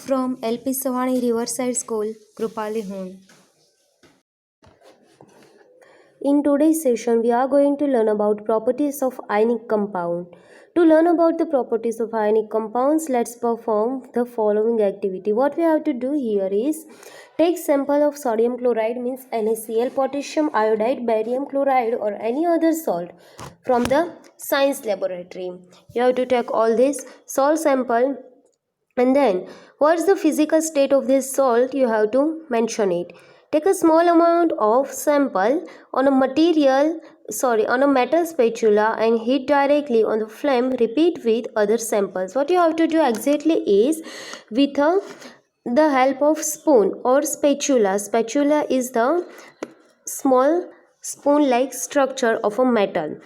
from LP Savani Riverside School, Krupali Home. In today's session, we are going to learn about properties of ionic compound. To learn about the properties of ionic compounds, let's perform the following activity. What we have to do here is take sample of sodium chloride means NaCl, potassium iodide, barium chloride or any other salt from the science laboratory. You have to take all this salt sample and then what's the physical state of this salt, you have to mention it. Take a small amount of sample on a metal spatula and heat directly on the flame. Repeat with other samples. What you have to do exactly is with the help of spoon or spatula. Spatula is the small spoon like structure of a metal.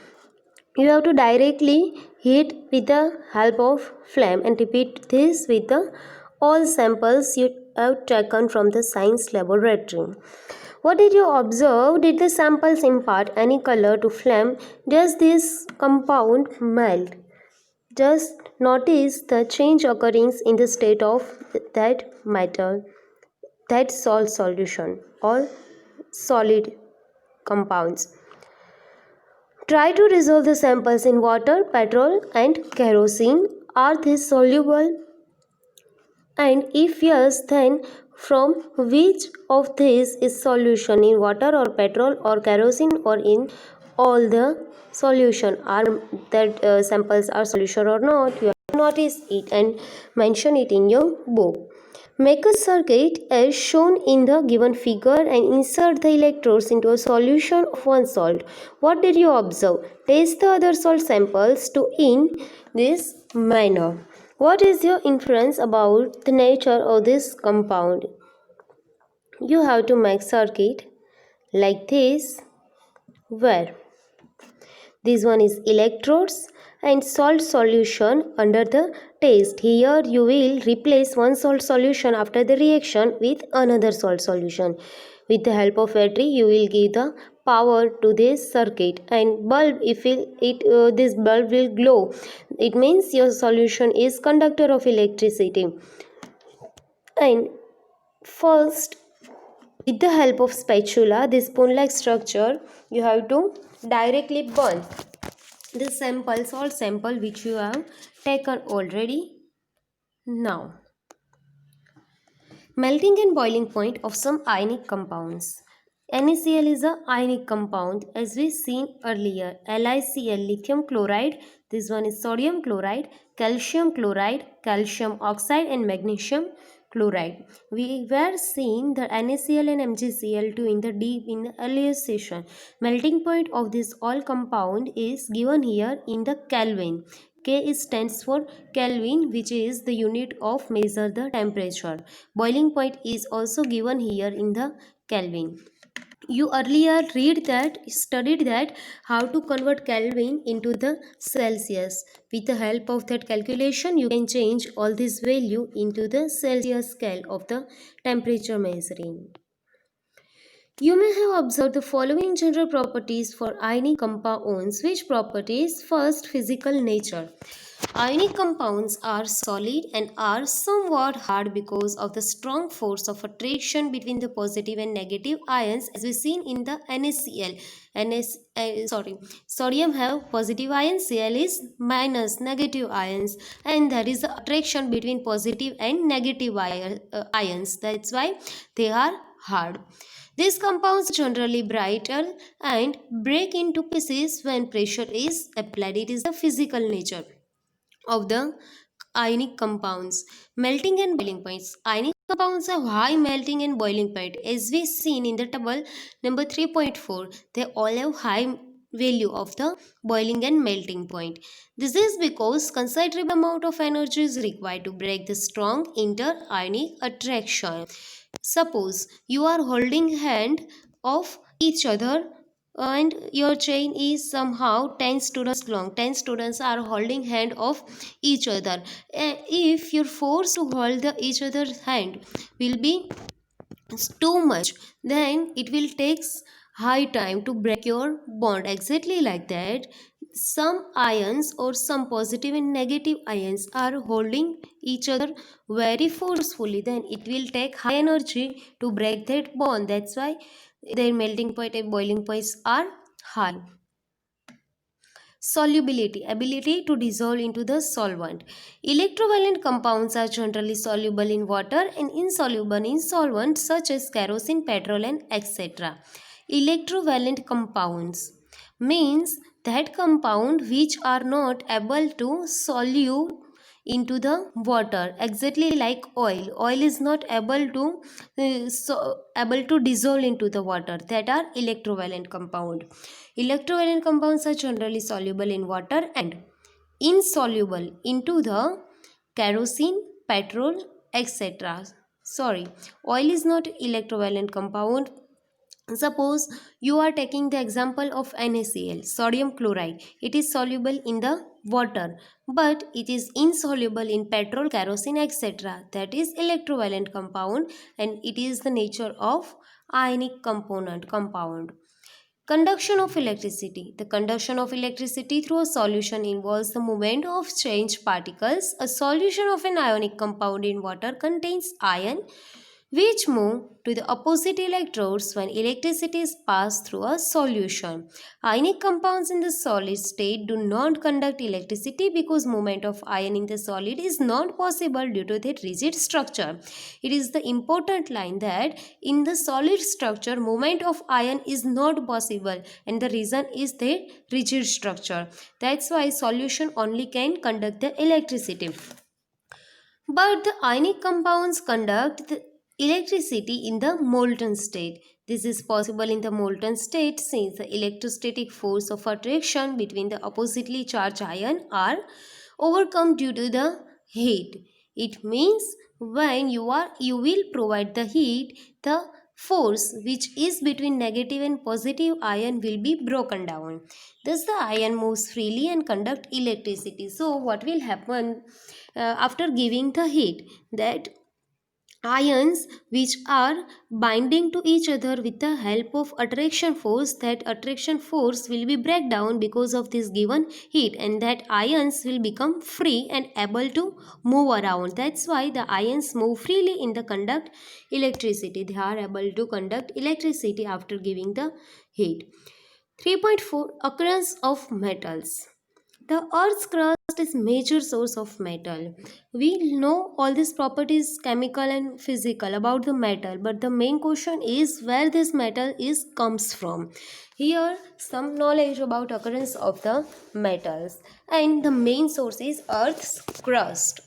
You have to directly heat with the help of flame and repeat this with the all samples you have taken from the science laboratory. What did you observe? Did the samples impart any color to flame? Does this compound melt? Just notice the change occurring in the state of that metal, that salt solution or solid compounds. Try to dissolve the samples in water, petrol and kerosene. Are these soluble? And if yes, then from which of these is solution, in water or petrol or kerosene or in all the solution? Are that samples are solution or not? You have to notice it and mention it in your book. Make a circuit as shown in the given figure and insert the electrodes into a solution of one salt. What did you observe? Test the other salt samples to in this manner. What is your inference about the nature of this compound? You have to make circuit like this, where this one is electrodes and salt solution under the test. Here you will replace one salt solution after the reaction with another salt solution. With the help of battery you will give the power to this circuit and bulb. If this bulb will glow, it means your solution is conductor of electricity. And first, with the help of spatula, this spoon like structure, you have to directly burn the sample, salt sample which you have taken already. Now, melting and boiling point of some ionic compounds. NaCl is a ionic compound as we seen earlier. LiCl, lithium chloride. This one is sodium chloride, calcium chloride, calcium oxide and magnesium chloride. We were seeing the NaCl and MgCl2 in the earlier session. Melting point of this all compound is given here in the Kelvin. K stands for Kelvin, which is the unit of measure the temperature. Boiling point is also given here in the Kelvin. You earlier studied that how to convert Kelvin into the Celsius. With the help of that calculation, you can change all this value into the Celsius scale of the temperature measuring. You may have observed the following general properties for ionic compounds. Which properties? First, physical nature. Ionic compounds are solid and are somewhat hard because of the strong force of attraction between the positive and negative ions, as we seen in the NaCl. Sodium have positive ions, Cl is minus negative ions, and there is the attraction between positive and negative ions. That's why they are hard. These compounds generally brittle and break into pieces when pressure is applied. It is the physical nature of the ionic compounds. Melting and boiling points. Ionic compounds have high melting and boiling point. As we seen in the table number 3.4, they all have high value of the boiling and melting point. This is because considerable amount of energy is required to break the strong inter-ionic attraction. Suppose you are holding hand of each other and your chain is somehow 10 students long. 10 students are holding hand of each other. If your force to hold each other's hand will be too much, then it will take high time to break your bond. Exactly like that, some ions or some positive and negative ions are holding each other very forcefully, then it will take high energy to break that bond. That's why their melting point and boiling points are high. Solubility, ability to dissolve into the solvent. Electrovalent compounds are generally soluble in water and insoluble in solvents such as kerosene, petrol, and etc. Electrovalent compounds means that compound which are not able to solute into the water, exactly like oil is not able to able to dissolve into the water, that are electrovalent compound. Electrovalent compounds are generally soluble in water and insoluble into the kerosene, petrol, etc. Sorry, oil is not electrovalent compound. Suppose you are taking the example of NaCl, sodium chloride. It is soluble in the water, but it is insoluble in petrol, kerosene, etc. That is electrovalent compound, and it is the nature of ionic compound. Conduction of electricity. The conduction of electricity through a solution involves the movement of charged particles. A solution of an ionic compound in water contains ion which move to the opposite electrodes when electricity is passed through a solution. Ionic compounds in the solid state do not conduct electricity because movement of ion in the solid is not possible due to their rigid structure. It is the important line that in the solid structure movement of ion is not possible, and the reason is their rigid structure. That's why solution only can conduct the electricity. But the ionic compounds conduct the electricity in the molten state. This is possible in the molten state since the electrostatic force of attraction between the oppositely charged ion are overcome due to the heat. It means when you will provide the heat, the force which is between negative and positive ion will be broken down. Thus the ion moves freely and conduct electricity. So what will happen after giving the heat, that ions which are binding to each other with the help of attraction force, that attraction force will be break down because of this given heat, and that ions will become free and able to move around. That's why the ions move freely in the conduct electricity. They are able to conduct electricity after giving the heat. 3.4 Occurrence of metals. The Earth's crust is major source of metal. We know all these properties, chemical and physical, about the metal, but the main question is where this metal is comes from. Here, some knowledge about occurrence of the metals, and the main source is Earth's crust.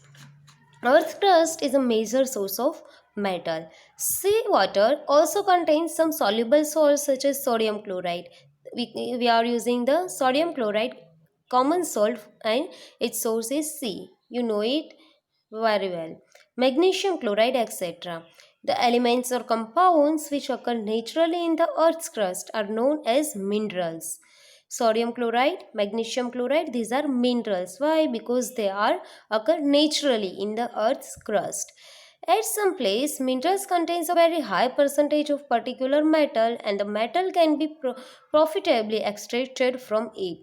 Earth's crust is a major source of metal. Seawater also contains some soluble salts such as sodium chloride. We are using the sodium chloride common salt, and its source is sea. You know it very well. Magnesium chloride, etc. The elements or compounds which occur naturally in the Earth's crust are known as minerals. Sodium chloride, magnesium chloride, these are minerals. Why? Because they are occur naturally in the Earth's crust. At some place, minerals contains a very high percentage of particular metal, and the metal can be profitably extracted from it.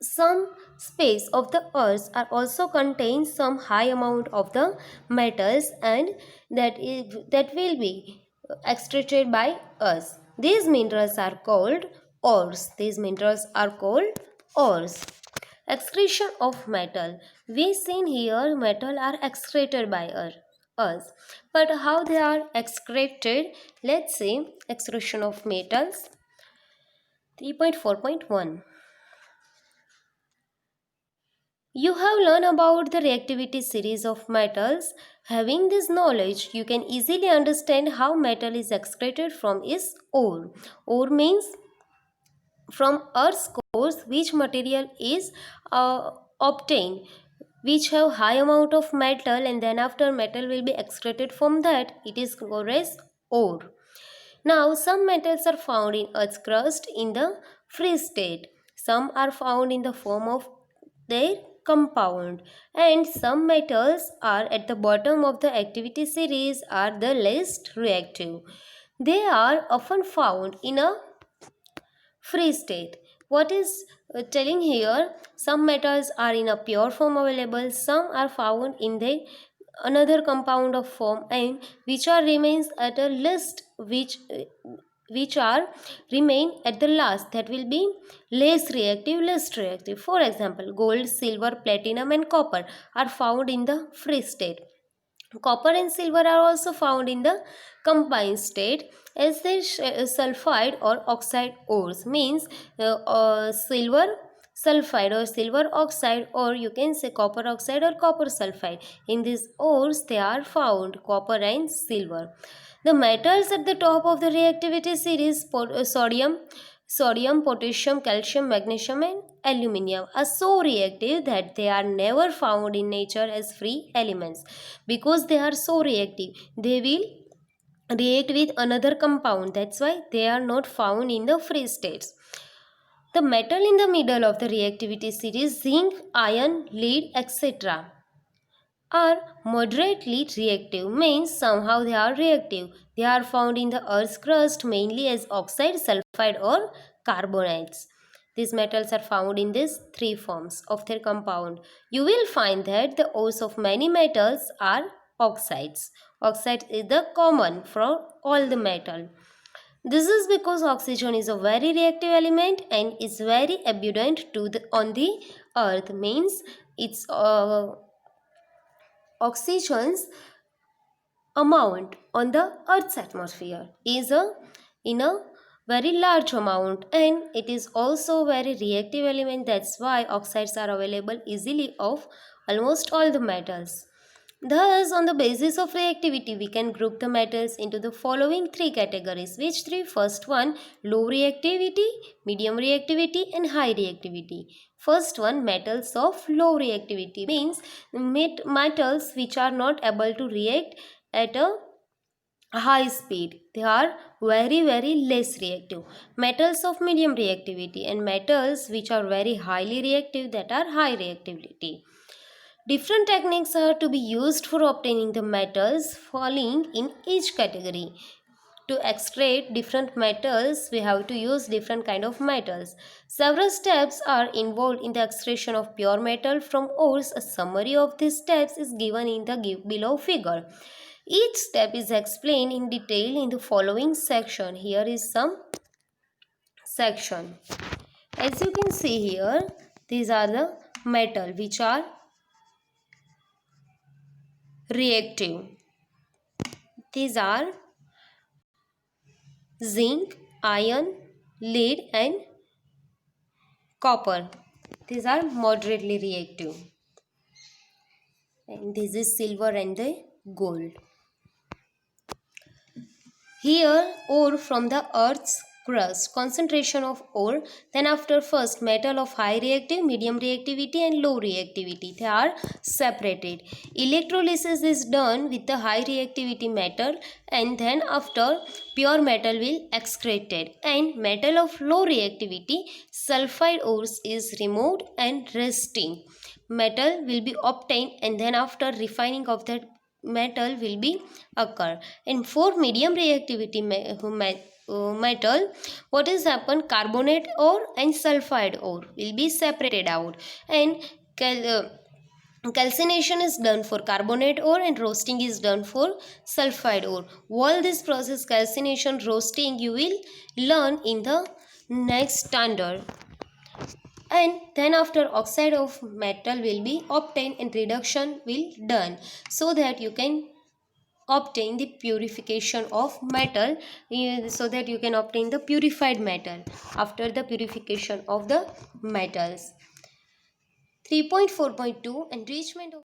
Some space of the earth are also contains some high amount of the metals, and that will be extracted by us. These minerals are called ores. These minerals are called ores. Excretion of metal. We seen here metal are excreted by us. But how they are excreted? Let's see excretion of metals. 3.4.1. You have learned about the reactivity series of metals. Having this knowledge, you can easily understand how metal is excreted from its ore. Ore means from Earth's core, which material is obtained, which have high amount of metal, and then after metal will be excreted from that, it is called as ore. Now, some metals are found in Earth's crust in the free state. Some are found in the form of their compound, and some metals are at the bottom of the activity series are the least reactive. They are often found in a free state. What is telling here, some metals are in a pure form available, some are found in the another compound of form, and which are remains at a list which are remain at the last, that will be less reactive, less reactive. For example, gold, silver, platinum and copper are found in the free state. Copper and silver are also found in the combined state as they sulfide or oxide ores, means silver sulfide or silver oxide, or you can say copper oxide or copper sulfide. In these ores they are found, copper and silver. The metals at the top of the reactivity series, sodium, potassium, calcium, magnesium and aluminium, are so reactive that they are never found in nature as free elements. Because they are so reactive, they will react with another compound, that's why they are not found in the free states. The metal in the middle of the reactivity series, zinc, iron, lead, etc., are moderately reactive, means somehow they are reactive. They are found in the earth's crust mainly as oxide, sulfide or carbonates. These metals are found in these three forms of their compound. You will find that the ores of many metals are oxides. Oxide is the common for all the metal. This is because oxygen is a very reactive element and is very abundant on the earth, means its oxygen's amount on the earth's atmosphere is in a very large amount, and it is also very reactive element. That's why oxides are available easily of almost all the metals. Thus, on the basis of reactivity, we can group the metals into the following three categories. Which three? First one, low reactivity, medium reactivity and high reactivity. First one, metals of low reactivity, means metals which are not able to react at a high speed. They are very less reactive. Metals of medium reactivity, and metals which are very highly reactive, that are high reactivity. Different techniques are to be used for obtaining the metals falling in each category. To extract different metals, we have to use different kind of metals. Several steps are involved in the extraction of pure metal from ores. A summary of these steps is given in the below figure. Each step is explained in detail in the following section. Here is some section. As you can see here, these are the metal which are reactive. These are zinc, iron, lead and copper. These are moderately reactive. And this is silver and the gold. Here, ore from the earth's crust, concentration of ore, then after first metal of high reactive, medium reactivity and low reactivity, they are separated. Electrolysis is done with the high reactivity metal, and then after pure metal will excreted, and metal of low reactivity, sulfide ores is removed and resting. Metal will be obtained, and then after refining of that metal will be occur. And for medium reactivity metal, what is happen, carbonate ore and sulfide ore will be separated out, and calcination is done for carbonate ore and roasting is done for sulfide ore. All this process, calcination, roasting, you will learn in the next standard. And then after oxide of metal will be obtained and reduction will done, so that you can obtain the purification of metal, so that you can obtain the purified metal after the purification of the metals. 3.4.2 Enrichment of